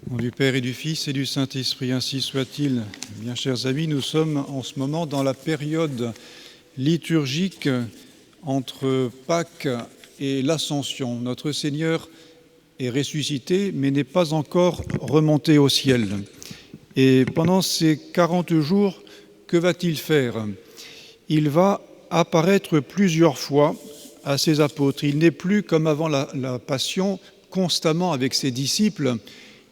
Au nom du Père et du Fils et du Saint-Esprit, ainsi soit-il. Bien chers amis, nous sommes en ce moment dans la période liturgique entre Pâques et l'Ascension. Notre Seigneur est ressuscité, mais n'est pas encore remonté au ciel. Et pendant ces 40 jours, que va-t-il faire? Il va apparaître plusieurs fois à ses apôtres. Il n'est plus comme avant la Passion, constamment avec ses disciples.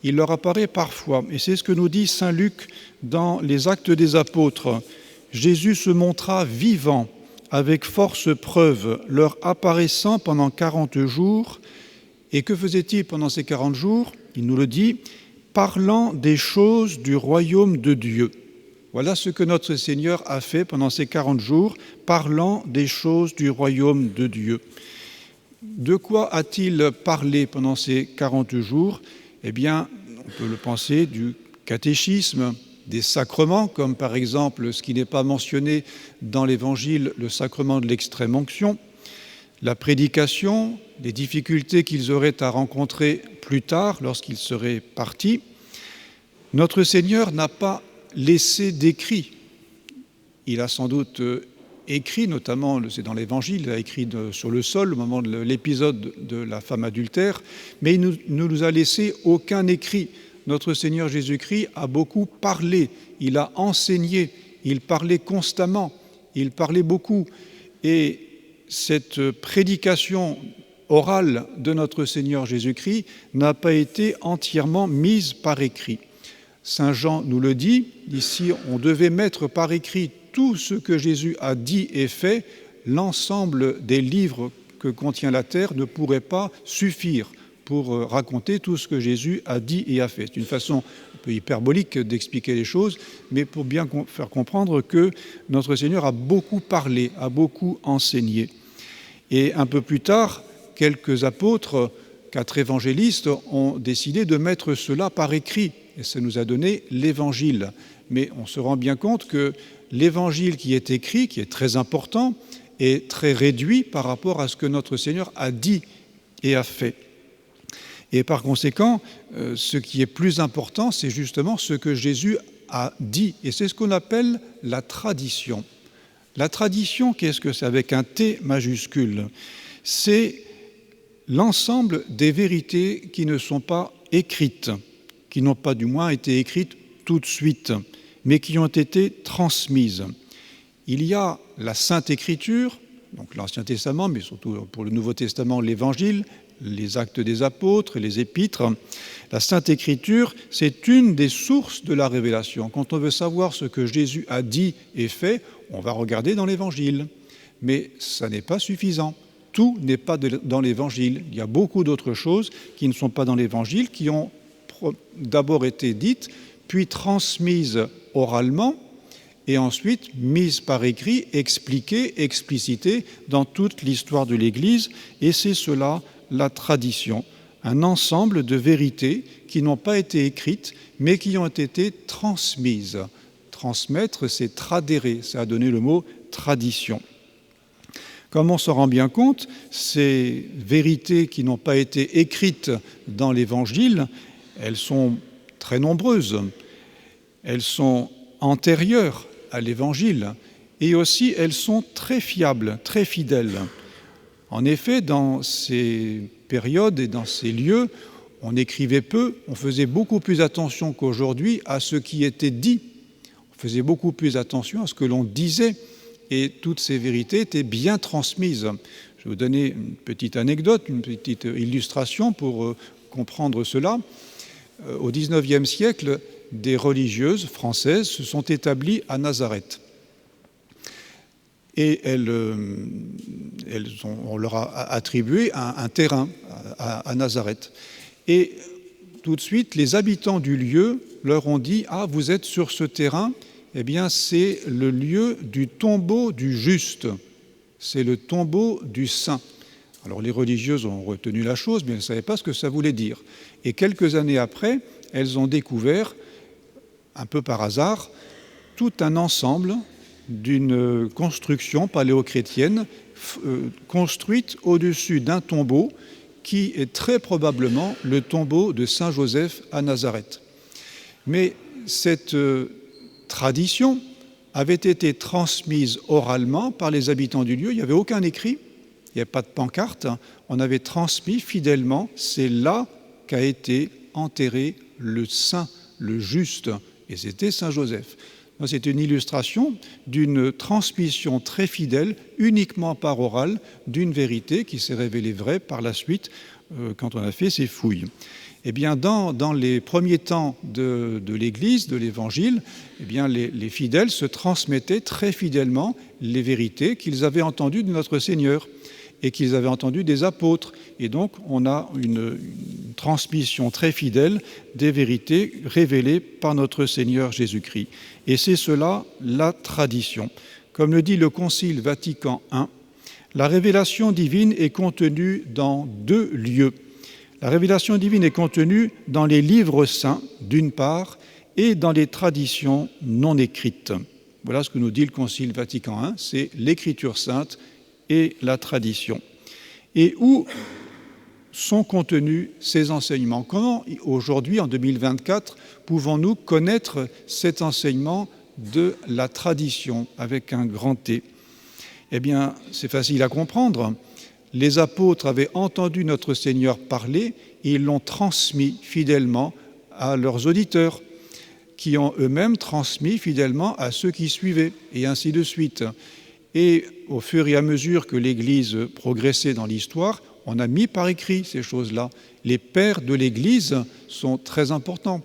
Il leur apparaît parfois, et c'est ce que nous dit saint Luc dans les Actes des Apôtres. Jésus se montra vivant, avec force preuve, leur apparaissant pendant 40 jours. Et que faisait-il pendant ces 40 jours? Il nous le dit, parlant des choses du royaume de Dieu. Voilà ce que notre Seigneur a fait pendant ces 40 jours, parlant des choses du royaume de Dieu. De quoi a-t-il parlé pendant ces 40 jours? Eh bien, on peut le penser du catéchisme, des sacrements, comme par exemple ce qui n'est pas mentionné dans l'Évangile, le sacrement de l'extrême-onction, la prédication, les difficultés qu'ils auraient à rencontrer plus tard lorsqu'ils seraient partis. Notre Seigneur n'a pas laissé d'écrit. Il a sans doute écrit, notamment, c'est dans l'Évangile, il a écrit sur le sol au moment de l'épisode de la femme adultère, mais il ne nous a laissé aucun écrit. Notre Seigneur Jésus-Christ a beaucoup parlé, il a enseigné, il parlait constamment, il parlait beaucoup. Et cette prédication orale de notre Seigneur Jésus-Christ n'a pas été entièrement mise par écrit. Saint Jean nous le dit, ici on devait mettre par écrit tout ce que Jésus a dit et fait. L'ensemble des livres que contient la terre ne pourrait pas suffire pour raconter tout ce que Jésus a dit et a fait. C'est une façon un peu hyperbolique d'expliquer les choses, mais pour bien faire comprendre que notre Seigneur a beaucoup parlé, a beaucoup enseigné. Et un peu plus tard, quelques apôtres, 4 évangélistes, ont décidé de mettre cela par écrit. Et ça nous a donné l'Évangile. Mais on se rend bien compte que l'Évangile qui est écrit, qui est très important, est très réduit par rapport à ce que notre Seigneur a dit et a fait. Et par conséquent, ce qui est plus important, c'est justement ce que Jésus a dit. Et c'est ce qu'on appelle la tradition. La tradition, qu'est-ce que c'est avec un T majuscule? C'est l'ensemble des vérités qui ne sont pas écrites, qui n'ont pas du moins été écrites tout de suite, mais qui ont été transmises. Il y a la Sainte Écriture, donc l'Ancien Testament, mais surtout pour le Nouveau Testament, l'Évangile, les Actes des Apôtres et les Épîtres. La Sainte Écriture, c'est une des sources de la révélation. Quand on veut savoir ce que Jésus a dit et fait, on va regarder dans l'Évangile. Mais ça n'est pas suffisant. Tout n'est pas dans l'Évangile. Il y a beaucoup d'autres choses qui ne sont pas dans l'Évangile, qui ont d'abord été dites, puis transmises oralement, et ensuite mises par écrit, expliquées, explicitées dans toute l'histoire de l'Église. Et c'est cela, la tradition, un ensemble de vérités qui n'ont pas été écrites, mais qui ont été transmises. Transmettre, c'est tradere, ça a donné le mot tradition. Comme on se rend bien compte, ces vérités qui n'ont pas été écrites dans l'Évangile, elles sont très nombreuses. Elles sont antérieures à l'Évangile et aussi elles sont très fiables, très fidèles. En effet, dans ces périodes et dans ces lieux, on écrivait peu, on faisait beaucoup plus attention qu'aujourd'hui à ce qui était dit. On faisait beaucoup plus attention à ce que l'on disait et toutes ces vérités étaient bien transmises. Je vais vous donner une petite anecdote, une petite illustration pour comprendre cela. Au XIXe siècle, des religieuses françaises se sont établies à Nazareth. Et on leur a attribué un terrain à Nazareth. Et tout de suite, les habitants du lieu leur ont dit « Ah, vous êtes sur ce terrain, eh bien c'est le lieu du tombeau du juste, c'est le tombeau du saint ». Alors les religieuses ont retenu la chose, mais elles ne savaient pas ce que ça voulait dire. Et quelques années après, elles ont découvert, un peu par hasard, tout un ensemble d'une construction paléochrétienne construite au-dessus d'un tombeau qui est très probablement le tombeau de Saint Joseph à Nazareth. Mais cette tradition avait été transmise oralement par les habitants du lieu. Il n'y avait aucun écrit, il n'y avait pas de pancarte. On avait transmis fidèlement, c'est là qu'a été enterré le saint, le juste, et c'était Saint Joseph. C'est une illustration d'une transmission très fidèle, uniquement par oral, d'une vérité qui s'est révélée vraie par la suite quand on a fait ces fouilles. Eh bien, dans les premiers temps de l'Église, de l'Évangile, eh bien, les fidèles se transmettaient très fidèlement les vérités qu'ils avaient entendues de notre Seigneur et qu'ils avaient entendues des apôtres. Et donc, on a une transmission très fidèle des vérités révélées par notre Seigneur Jésus-Christ. Et c'est cela, la tradition. Comme le dit le Concile Vatican I, la révélation divine est contenue dans deux lieux. La révélation divine est contenue dans les livres saints, d'une part, et dans les traditions non écrites. Voilà ce que nous dit le Concile Vatican I, c'est l'Écriture sainte et la tradition. Et où sont contenus ces enseignements? Comment, aujourd'hui, en 2024, pouvons-nous connaître cet enseignement de la tradition, avec un grand T? Eh bien, c'est facile à comprendre. Les apôtres avaient entendu notre Seigneur parler et ils l'ont transmis fidèlement à leurs auditeurs, qui ont eux-mêmes transmis fidèlement à ceux qui suivaient, et ainsi de suite. Et au fur et à mesure que l'Église progressait dans l'histoire, on a mis par écrit ces choses-là. Les pères de l'Église sont très importants.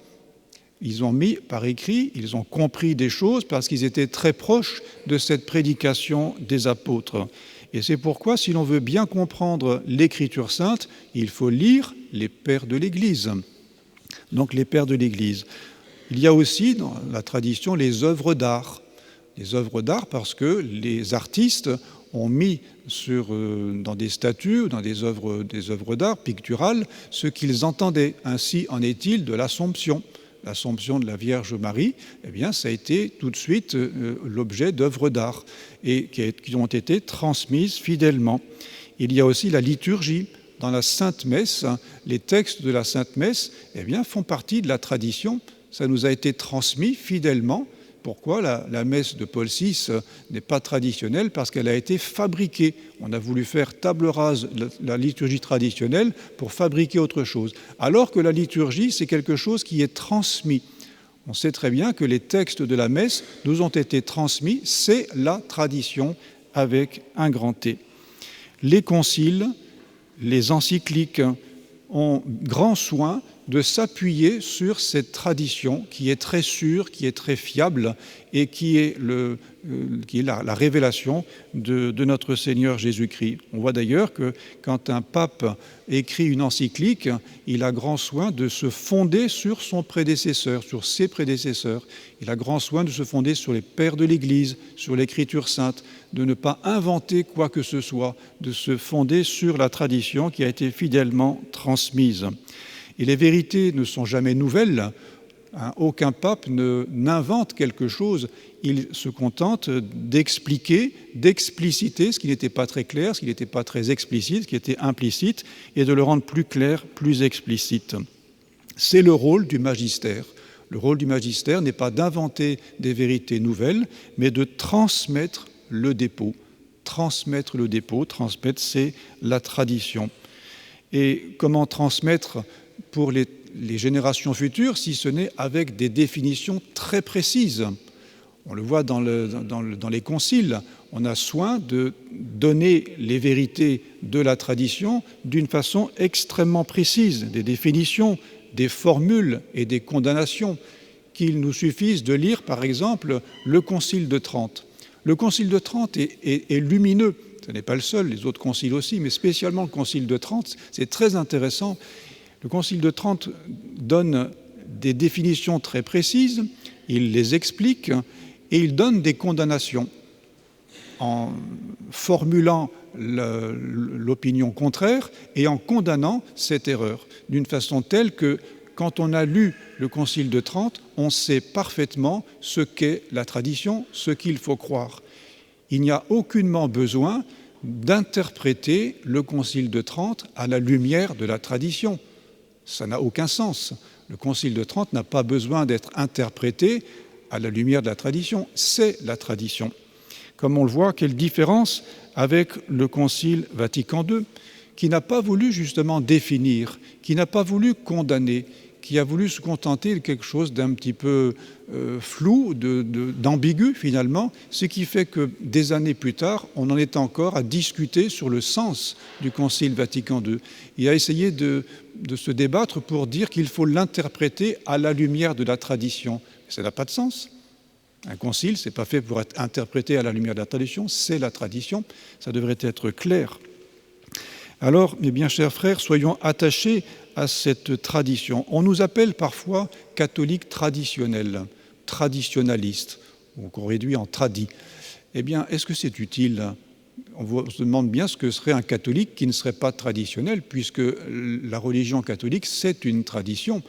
Ils ont mis par écrit, ils ont compris des choses parce qu'ils étaient très proches de cette prédication des apôtres. Et c'est pourquoi, si l'on veut bien comprendre l'Écriture sainte, il faut lire les pères de l'Église. Donc les pères de l'Église. Il y a aussi dans la tradition les œuvres d'art. Les œuvres d'art parce que les artistes ont mis dans des statues, dans des œuvres d'art picturales, ce qu'ils entendaient. Ainsi en est-il de l'Assomption. L'Assomption de la Vierge Marie, eh bien, ça a été tout de suite l'objet d'œuvres d'art et qui ont été transmises fidèlement. Il y a aussi la liturgie. Dans la Sainte Messe, les textes de la Sainte Messe, eh bien, font partie de la tradition. Ça nous a été transmis fidèlement. Pourquoi la messe de Paul VI n'est pas traditionnelle? Parce qu'elle a été fabriquée. On a voulu faire table rase de la liturgie traditionnelle pour fabriquer autre chose. Alors que la liturgie, c'est quelque chose qui est transmis. On sait très bien que les textes de la messe nous ont été transmis. C'est la tradition avec un grand T. Les conciles, les encycliques ont grand soin de s'appuyer sur cette tradition qui est très sûre, qui est très fiable et qui est la révélation de notre Seigneur Jésus-Christ. On voit d'ailleurs que quand un pape écrit une encyclique, il a grand soin de se fonder sur son prédécesseur, sur ses prédécesseurs. Il a grand soin de se fonder sur les pères de l'Église, sur l'Écriture sainte, de ne pas inventer quoi que ce soit, de se fonder sur la tradition qui a été fidèlement transmise. Et les vérités ne sont jamais nouvelles. Aucun pape n'invente quelque chose. Il se contente d'expliquer, d'expliciter ce qui n'était pas très clair, ce qui n'était pas très explicite, ce qui était implicite, et de le rendre plus clair, plus explicite. C'est le rôle du magistère. Le rôle du magistère n'est pas d'inventer des vérités nouvelles, mais de transmettre le dépôt. Transmettre le dépôt, transmettre, c'est la tradition. Et comment transmettre pour les générations futures, si ce n'est avec des définitions très précises. On le voit dans les conciles, on a soin de donner les vérités de la tradition d'une façon extrêmement précise, des définitions, des formules et des condamnations, qu'il nous suffise de lire, par exemple, le Concile de Trente. Le Concile de Trente est lumineux, ce n'est pas le seul, les autres conciles aussi, mais spécialement le Concile de Trente, c'est très intéressant. Le Concile de Trente donne des définitions très précises, il les explique et il donne des condamnations en formulant l'opinion contraire et en condamnant cette erreur d'une façon telle que quand on a lu le Concile de Trente, on sait parfaitement ce qu'est la tradition, ce qu'il faut croire. Il n'y a aucunement besoin d'interpréter le Concile de Trente à la lumière de la tradition. Ça n'a aucun sens. Le Concile de Trente n'a pas besoin d'être interprété à la lumière de la tradition. C'est la tradition. Comme on le voit, quelle différence avec le Concile Vatican II, qui n'a pas voulu justement définir, qui n'a pas voulu condamner, qui a voulu se contenter de quelque chose d'un petit peu flou, d'ambigu finalement, ce qui fait que des années plus tard, on en est encore à discuter sur le sens du Concile Vatican II et à essayer de se débattre pour dire qu'il faut l'interpréter à la lumière de la tradition. Ça n'a pas de sens. Un concile, ce n'est pas fait pour être interprété à la lumière de la tradition, c'est la tradition, ça devrait être clair. Alors, mes bien chers frères, soyons attachés à cette tradition. On nous appelle parfois catholiques traditionnels, traditionnalistes, ou qu'on réduit en tradis. Eh bien, est-ce que c'est utile ? On se demande bien ce que serait un catholique qui ne serait pas traditionnel, puisque la religion catholique, c'est une tradition.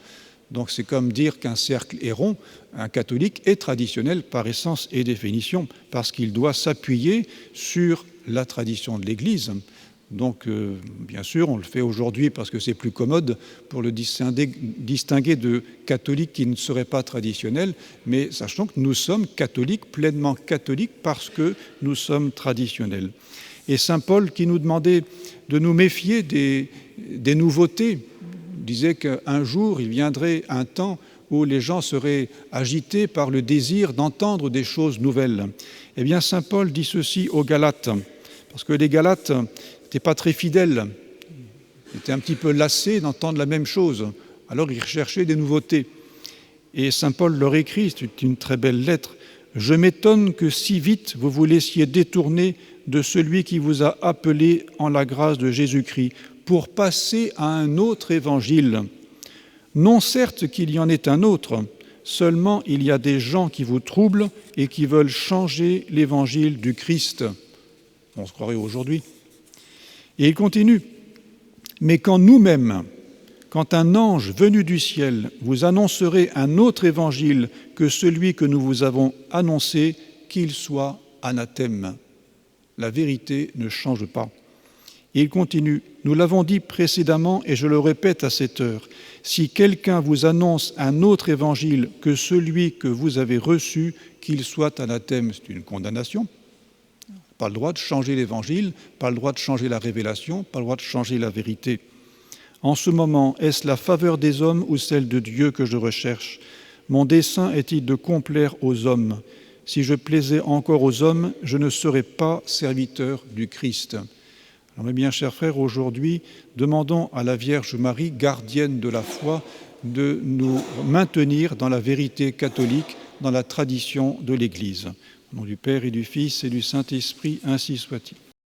Donc c'est comme dire qu'un cercle est rond. Un catholique est traditionnel par essence et définition, parce qu'il doit s'appuyer sur la tradition de l'Église. Donc, bien sûr, on le fait aujourd'hui parce que c'est plus commode pour le distinguer de catholiques qui ne seraient pas traditionnels, mais sachant que nous sommes catholiques, pleinement catholiques, parce que nous sommes traditionnels. Et saint Paul, qui nous demandait de nous méfier des nouveautés, disait qu'un jour, il viendrait un temps où les gens seraient agités par le désir d'entendre des choses nouvelles. Eh bien, saint Paul dit ceci aux Galates, parce que les Galates n'étaient pas très fidèles, ils étaient un petit peu lassés d'entendre la même chose, alors ils recherchaient des nouveautés. Et saint Paul leur écrit, c'est une très belle lettre, « Je m'étonne que si vite vous vous laissiez détourner de celui qui vous a appelé en la grâce de Jésus-Christ pour passer à un autre évangile. Non certes qu'il y en ait un autre, seulement il y a des gens qui vous troublent et qui veulent changer l'évangile du Christ. » On se croirait aujourd'hui. Et il continue. « Mais quand nous-mêmes, quand un ange venu du ciel vous annoncerait un autre évangile que celui que nous vous avons annoncé, qu'il soit anathème. » La vérité ne change pas. Et il continue, « Nous l'avons dit précédemment et je le répète à cette heure, si quelqu'un vous annonce un autre évangile que celui que vous avez reçu, qu'il soit anathème. » C'est une condamnation. Pas le droit de changer l'évangile, pas le droit de changer la révélation, pas le droit de changer la vérité. En ce moment, est-ce la faveur des hommes ou celle de Dieu que je recherche? Mon dessein est-il de complaire aux hommes? Si je plaisais encore aux hommes, je ne serais pas serviteur du Christ. Alors, mes bien chers frères, aujourd'hui, demandons à la Vierge Marie, gardienne de la foi, de nous maintenir dans la vérité catholique, dans la tradition de l'Église. Au nom du Père et du Fils et du Saint-Esprit, ainsi soit-il.